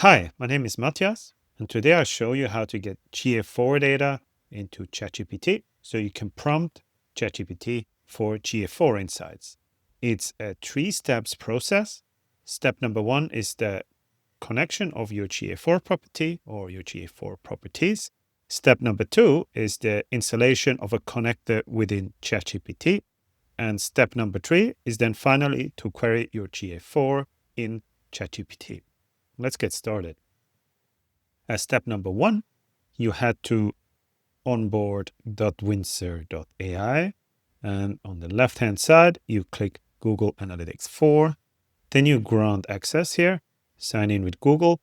Hi, my name is Matthias, and today I'll show you how to get GA4 data into ChatGPT so you can prompt ChatGPT for GA4 insights. It's a 3-steps process. Step number 1 is the connection of your GA4 property or your GA4 properties. Step number 2 is the installation of a connector within ChatGPT. And step number 3 is then finally to query your GA4 in ChatGPT. Let's get started. As step number 1, you head to onboard.windsor.ai, and on the left-hand side, you click Google Analytics 4. Then you grant access here, sign in with Google.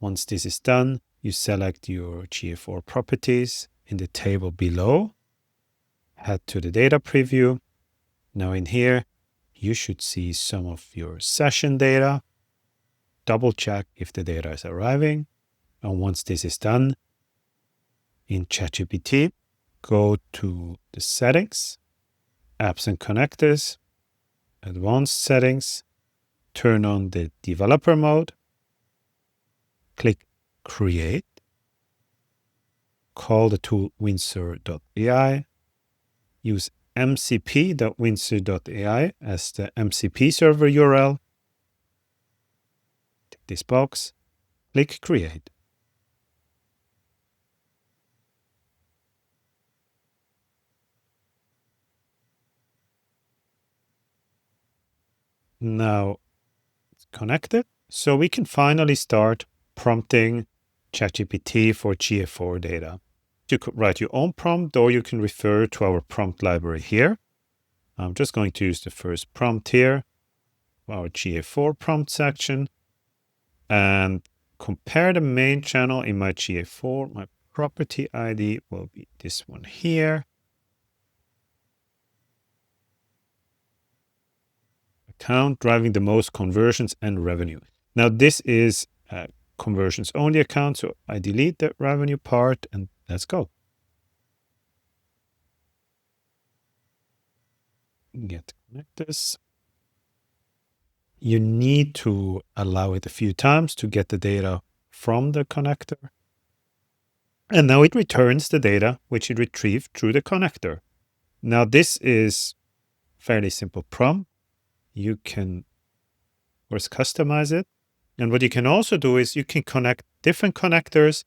Once this is done, you select your GA4 properties in the table below. Head to the data preview. Now in here, you should see some of your session data. Double check if the data is arriving. And once this is done, in ChatGPT, go to the settings, apps and connectors, advanced settings, turn on the developer mode, click create, call the tool Windsor.ai, use mcp.windsor.ai as the MCP server URL, tick this box, click create. Now it's connected, so we can finally start prompting ChatGPT for GA4 data. You could write your own prompt, or you can refer to our prompt library here. I'm just going to use the first prompt here, our GA4 prompt section, and compare the main channel in my GA4. My property ID will be this one here. Account driving the most conversions and revenue. Now this is a conversions only account, so I delete the revenue part and let's go. Get connectors. You need to allow it a few times to get the data from the connector. And now it returns the data which it retrieved through the connector. Now this is fairly simple prompt. You can, of course, customize it. And what you can also do is you can connect different connectors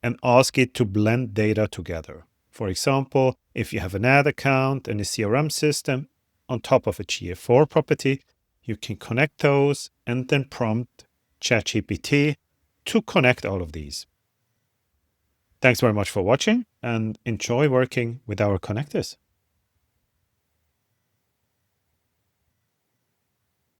and ask it to blend data together. For example, if you have an ad account and a CRM system on top of a GA4 property, you can connect those and then prompt ChatGPT to connect all of these. Thanks very much for watching and enjoy working with our connectors.